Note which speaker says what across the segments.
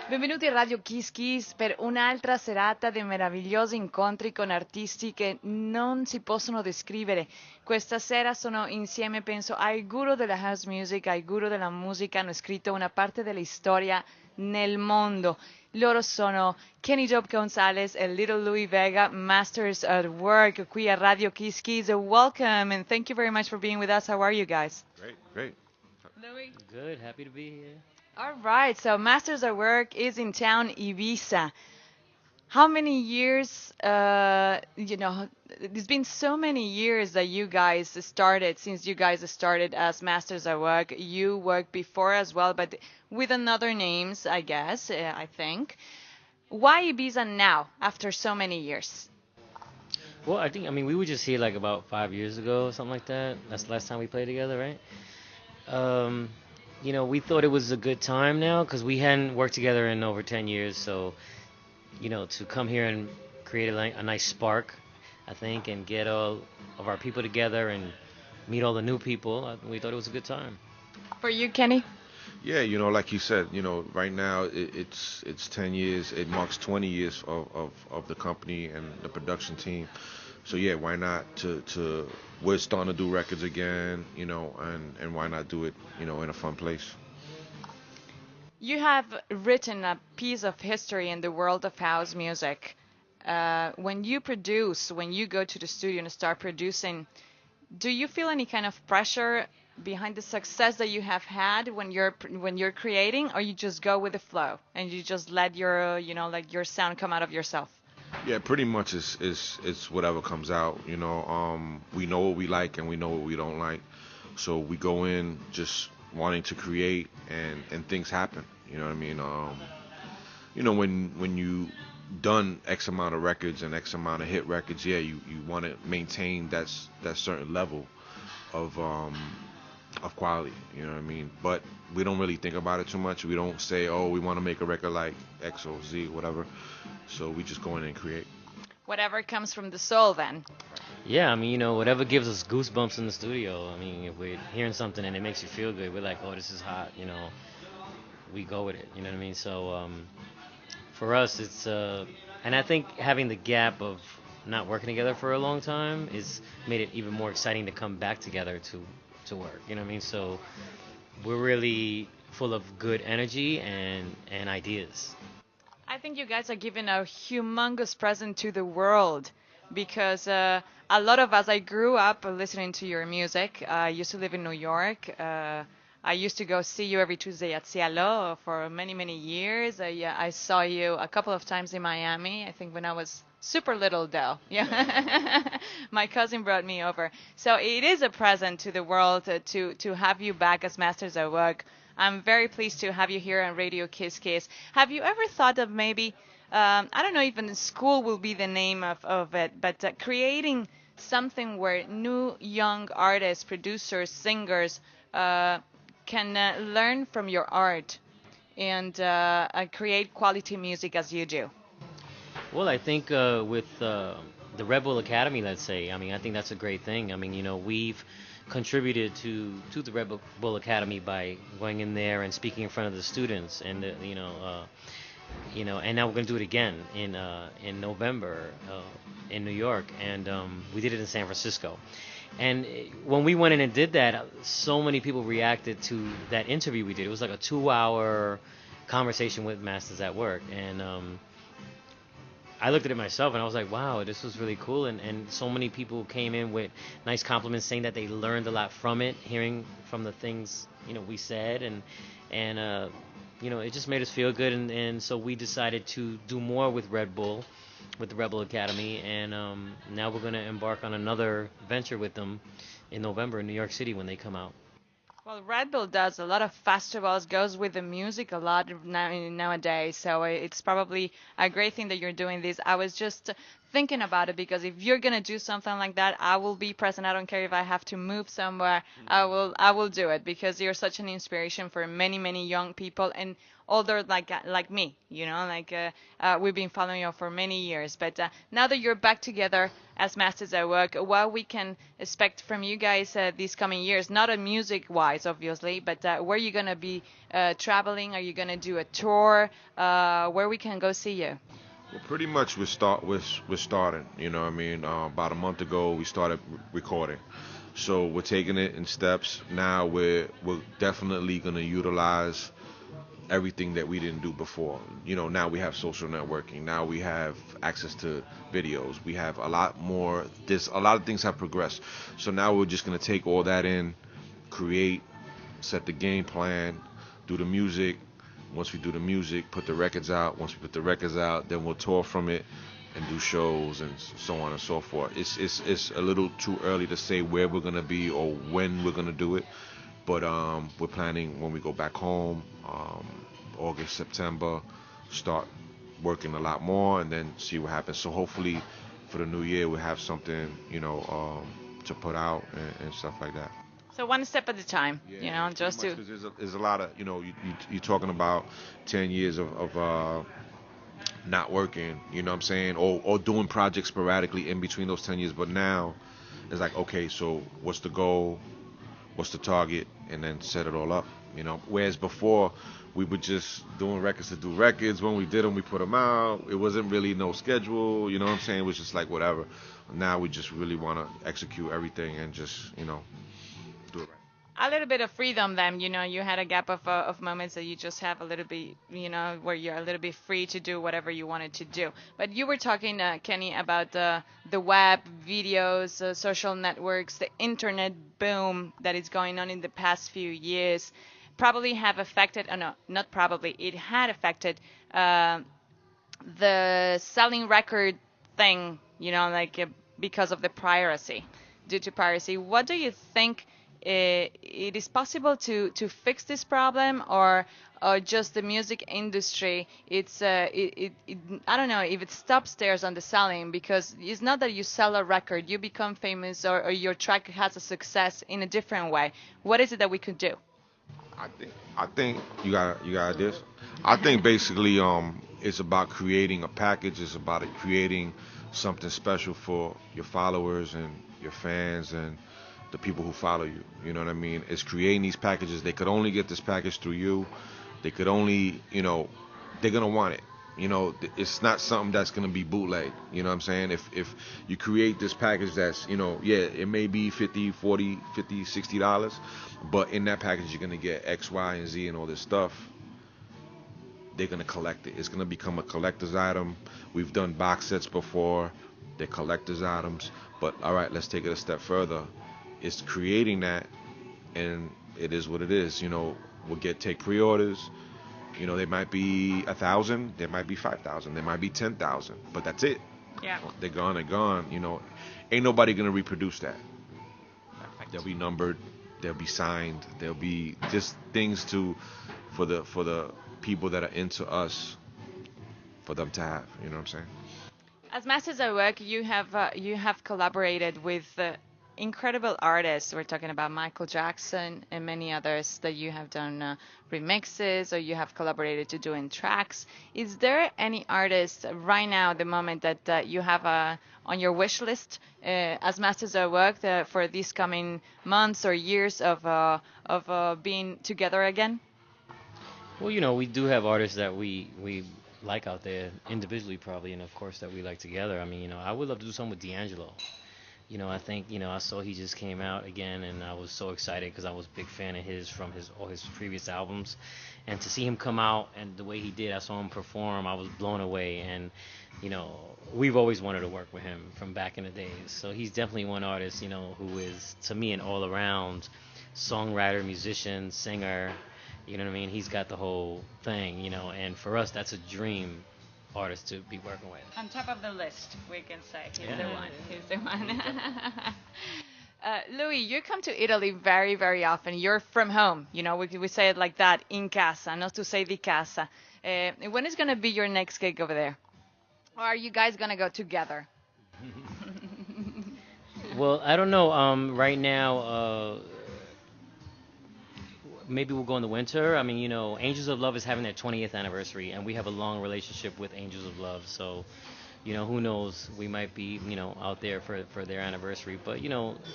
Speaker 1: Benvenuti a Radio Kiss Kiss per un'altra serata di meravigliosi incontri con artisti che non si possono descrivere. Questa sera sono insieme, penso, ai guru della house music, ai guru della musica, hanno scritto una parte della storia nel mondo. Loro sono Kenny Job Gonzalez e Little Louis Vega, Masters at Work, qui a Radio Kiss Kiss. Welcome and thank you very much for being with us. How are you guys?
Speaker 2: Great, great.
Speaker 1: Louis?
Speaker 3: Good, happy to be here.
Speaker 1: All right, so Masters at Work is in town, Ibiza. How many years, it's been so many years that since you guys started as Masters at Work. You worked before as well, but with another names, I guess, I think. Why Ibiza now, after so many years?
Speaker 3: Well, we were just here like about 5 years ago, something like that. That's the last time we played together, right? We thought it was a good time now because we hadn't worked together in over 10 years. So, to come here and create a nice spark, I think, and get all of our people together and meet all the new people, we thought it was a good time.
Speaker 1: For you, Kenny?
Speaker 2: Yeah, like you said, right now it's 10 years. It marks 20 years of the company and the production team. So yeah, why not we're starting to do records again, and why not do it, in a fun place.
Speaker 1: You have written a piece of history in the world of house music. When you go to the studio and start producing, do you feel any kind of pressure behind the success that you have had when you're creating, or you just go with the flow and you just let your your sound come out of yourself?
Speaker 2: Yeah, pretty much it's whatever comes out. We know what we like and we know what we don't like, so we go in just wanting to create, and things happen. You know what I mean? When you done X amount of records and X amount of hit records, yeah, you want to maintain that certain level of quality. You know what I mean? But we don't really think about it too much. We don't say, oh, we want to make a record like X or Z, whatever. So we just go in and create.
Speaker 1: Whatever comes from the soul, then.
Speaker 3: Yeah, whatever gives us goosebumps in the studio. If we're hearing something and it makes you feel good, we're like, oh, this is hot, we go with it, you know what I mean? So for us, it's, and I think having the gap of not working together for a long time is made it even more exciting to come back together to work, you know what I mean? So we're really full of good energy and ideas.
Speaker 1: I think you guys are giving a humongous present to the world because a lot of us, I grew up listening to your music. I used to live in New York. I used to go see you every Tuesday at Cielo for many, many years. I saw you a couple of times in Miami, I think when I was super little though. Yeah. My cousin brought me over. So it is a present to the world to have you back as Masters at Work. I'm very pleased to have you here on Radio Kiss Kiss. Have you ever thought of maybe, I don't know, even school will be the name of it, but creating something where new young artists, producers, singers can learn from your art and create quality music as you do?
Speaker 3: Well, I think with the Red Bull Academy, let's say, I think that's a great thing. We've contributed to the Red Bull Academy by going in there and speaking in front of the students, and and now we're going to do it again in November in New York, and we did it in San Francisco. And when we went in and did that, so many people reacted to that interview we did. It was like a 2-hour conversation with Masters at Work, and I looked at it myself and I was like, wow, this was really cool. And so many people came in with nice compliments saying that they learned a lot from it, hearing from the things, we said. And it just made us feel good. And so we decided to do more with Red Bull, with the Red Bull Academy. And now we're going to embark on another venture with them in November in New York City when they come out.
Speaker 1: Well, Red Bull does a lot of festivals, goes with the music a lot nowadays, so it's probably a great thing that you're doing this. I was just thinking about it because if you're gonna do something like that, I will be present. I don't care if I have to move somewhere. I will do it because you're such an inspiration for many, many young people and older like me. We've been following you for many years, but now that you're back together as Masters at Work, what we can expect from you guys these coming years, not a music-wise, obviously, but where you're going to be traveling. Are you going to do a tour? Where we can go see you?
Speaker 2: Well, pretty much we're starting. You know what I mean? About a month ago, we started recording. So we're taking it in steps. Now we're definitely going to utilize everything that we didn't do before. You know, now we have social networking. Now we have access to videos. We have a lot more. There's a lot of things have progressed. So now we're just going to take all that in, create, set the game plan, do the music. Once we do the music, put the records out. Once we put the records out, then we'll tour from it and do shows and so on and so forth. It's a little too early to say where we're going to be or when we're going to do it. But we're planning when we go back home, August, September, start working a lot more and then see what happens. So hopefully for the new year we'll have something, to put out and stuff like that.
Speaker 1: So one step at a time,
Speaker 2: Yeah,
Speaker 1: just
Speaker 2: pretty
Speaker 1: to.
Speaker 2: much, 'cause there's a lot of, you're talking about 10 years of not working, you know what I'm saying, or doing projects sporadically in between those 10 years. But now it's like, okay, so what's the goal? What's the target? And then set it all up, Whereas before, we were just doing records to do records. When we did them, we put them out. It wasn't really no schedule, you know what I'm saying? It was just like whatever. Now we just really want to execute everything and just, do it right.
Speaker 1: A little bit of freedom then, you had a gap of moments that you just have a little bit, where you're a little bit free to do whatever you wanted to do. But you were talking, Kenny, about the web, videos, social networks, the internet boom that is going on in the past few years probably have affected, no, not probably, it had affected the selling record thing, because of the piracy, due to piracy. What do you think it is possible to fix this problem, or just the music industry? It's I don't know if it stops there on the selling, because it's not that you sell a record, you become famous, or your track has a success in a different way. What is it that we could do?
Speaker 2: I think you got this. I think basically it's about creating a package. It's about creating something special for your followers and your fans and the people who follow you. You know what I mean? It's creating these packages. They could only get this package through you. They could only, they're gonna want it. It's not something that's gonna be bootleg. You know what I'm saying? If you create this package that's, it may be 50, 40, 50, $60, but in that package you're gonna get X, Y, and Z and all this stuff. They're gonna collect it. It's gonna become a collector's item. We've done box sets before. They're collector's items. But all right, let's take it a step further. It's creating that, and it is what it is. We'll take pre-orders. They might be 1,000, there might be 5,000, there might be 10,000, but that's it.
Speaker 1: Yeah.
Speaker 2: They're gone. Ain't nobody gonna reproduce that.
Speaker 1: Perfect.
Speaker 2: They'll be numbered. They'll be signed. They'll be just things for the people that are into us, for them to have. You know what I'm saying?
Speaker 1: As Masters at Work, you have collaborated with incredible artists. We're talking about Michael Jackson and many others that you have done remixes, or you have collaborated to doing tracks. Is there any artist right now, at the moment, that you have on your wish list as Masters at Work for these coming months or years of being together again?
Speaker 3: Well, we do have artists that we like out there individually, probably, and of course that we like together. I mean, I would love to do something with D'Angelo. I think, I saw he just came out again, and I was so excited because I was a big fan of his from all his previous albums. And to see him come out and the way he did, I saw him perform, I was blown away. And, we've always wanted to work with him from back in the days. So he's definitely one artist, who is, to me, an all-around songwriter, musician, singer. You know what I mean? He's got the whole thing, and for us, that's a dream artist to be working with.
Speaker 1: On top of the list, we can say he's the
Speaker 3: Yeah.
Speaker 1: one. He's the one. Louis, you come to Italy very, very often. You're from home. We say it like that, in casa, not to say di casa. When is going to be your next gig over there? Or are you guys going to go together?
Speaker 3: Well, I don't know. Right now, maybe we'll go in the winter. I mean, Angels of Love is having their 20th anniversary, and we have a long relationship with Angels of Love. So, Who knows? We might be, out there for their anniversary. But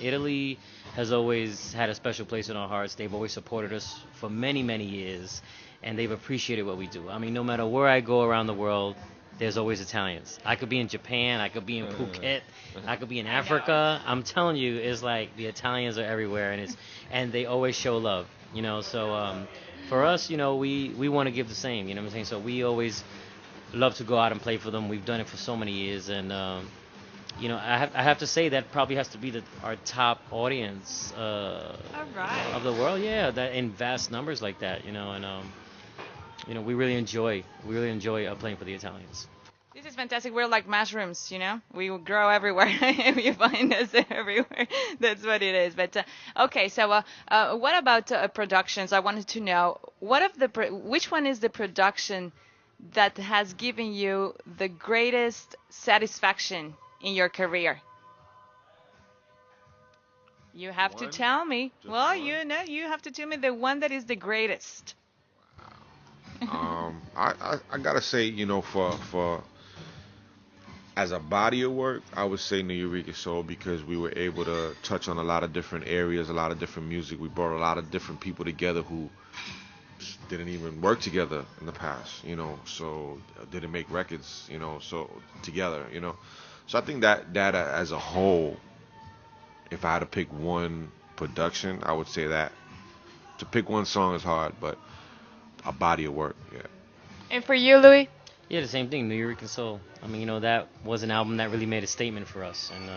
Speaker 3: Italy has always had a special place in our hearts. They've always supported us for many, many years, and they've appreciated what we do. I mean, no matter where I go around the world, there's always Italians. I could be in Japan, I could be in Phuket, I could be in Africa. I'm telling you, it's like the Italians are everywhere, and they always show love. So for us, we want to give the same. You know what I'm saying? So we always love to go out and play for them. We've done it for so many years, and I have to say that probably has to be our top audience
Speaker 1: All right.
Speaker 3: of the world. Yeah, that in vast numbers like that. We really enjoy playing for the Italians.
Speaker 1: This is fantastic. We're like mushrooms, We will grow everywhere. You find us everywhere. That's what it is. But okay, so what about productions? I wanted to know which one is the production that has given you the greatest satisfaction in your career? You have to tell me. Well, you have to tell me the one that is the greatest.
Speaker 2: I gotta say, for as a body of work, I would say New Eureka Soul, because we were able to touch on a lot of different areas, a lot of different music. We brought a lot of different people together who didn't even work together in the past, so didn't make records, so together, So I think that as a whole, if I had to pick one production, I would say that. To pick one song is hard, but a body of work, yeah.
Speaker 1: And for you, Louis?
Speaker 3: Yeah, the same thing, New Eureka Soul. I mean, that was an album that really made a statement for us, and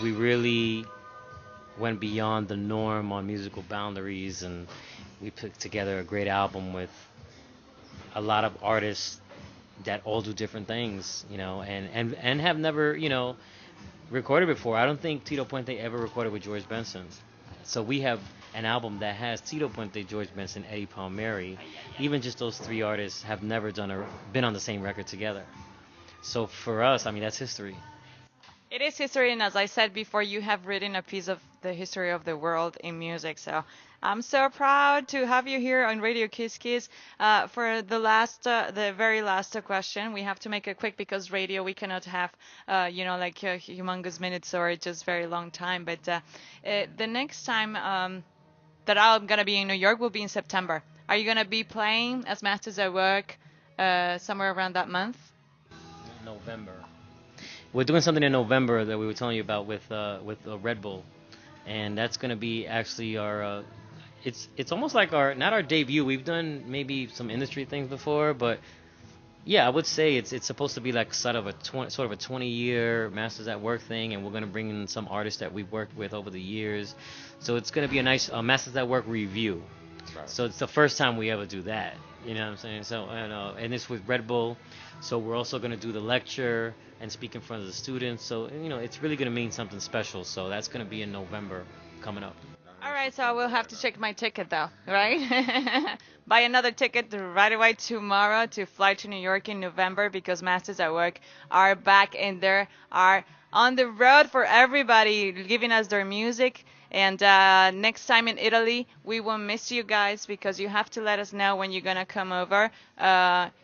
Speaker 3: we really went beyond the norm on musical boundaries, and we put together a great album with a lot of artists that all do different things, and have never, recorded before. I don't think Tito Puente ever recorded with George Benson. So we have an album that has Tito Puente, George Benson, Eddie Palmieri. Even just those three artists have never been on the same record together. So for us, I mean, that's history.
Speaker 1: It is history, and as I said before, you have written a piece of the history of the world in music. So I'm so proud to have you here on Radio Kiss Kiss. For the very last question, we have to make it quick because radio we cannot have, humongous minutes or just very long time. But the next time that I'm gonna be in New York will be in September. Are you gonna be playing as Masters at Work somewhere around that month?
Speaker 3: November. We're doing something in November that we were telling you about with Red Bull, and that's going to be actually our. It's almost like not our debut. We've done maybe some industry things before, but yeah, I would say it's supposed to be like sort of a 20-year Masters at Work thing, and we're going to bring in some artists that we've worked with over the years. So it's going to be a nice Masters at Work review. Right. So it's the first time we ever do that. You know what I'm saying? So and it's with Red Bull. So we're also going to do the lecture and speak in front of the students. So it's really going to mean something special. So that's going to be in November coming up.
Speaker 1: All right, so I will have to check my ticket though, right? Buy another ticket right away tomorrow to fly to New York in November, because Masters at Work are back and they are on the road for everybody, giving us their music. And next time in Italy, we won't miss you guys, because you have to let us know when you're going to come over.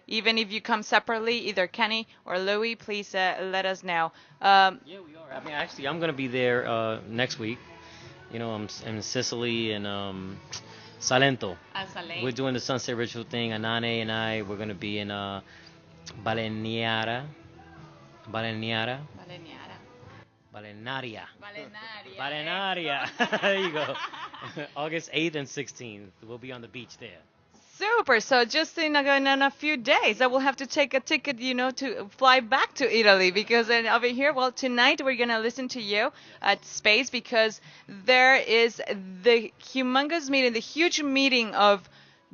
Speaker 1: Even if you come separately, either Kenny or Louis, please let us know.
Speaker 3: Yeah, we are. I mean, actually, I'm going to be there next week. I'm in Sicily and Salento. We're doing the sunset ritual thing. Anane and I, we're going to be in Balenaria. There you go. August 8th and 16th. We'll be on the beach there.
Speaker 1: Super. So just in a few days, I will have to take a ticket, to fly back to Italy, because over here, well, tonight we're going to listen to you at Space, because there is the humongous meeting, the huge meeting of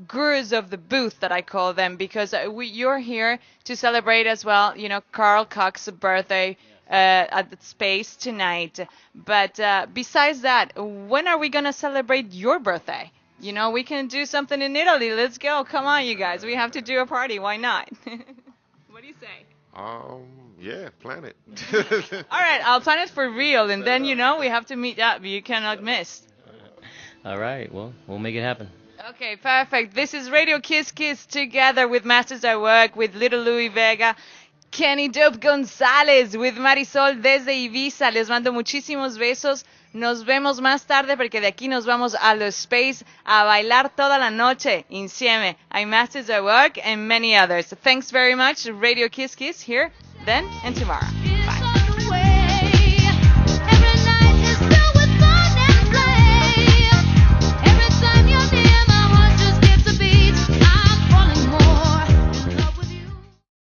Speaker 1: gurus of the booth that I call them, because you're here to celebrate as well, Carl Cox's birthday at the Space tonight. But besides that, when are we going to celebrate your birthday? We can do something in Italy. Let's go. Come on, you guys. We have to do a party. Why not? What do you say?
Speaker 2: Yeah, plan it.
Speaker 1: All right, I'll plan it for real. And then, we have to meet up. You cannot miss.
Speaker 3: All right. Well, we'll make it happen.
Speaker 1: Okay, perfect. This is Radio Kiss Kiss together with Masters at Work, with Little Louis Vega, Kenny Dope González, with Marisol desde Ibiza. Les mando muchísimos besos. Nos vemos más tarde porque de aquí nos vamos a los Space a bailar toda la noche. Insieme. I'm Masters at Work and many others. Thanks very much. Radio Kiss Kiss here, then and tomorrow.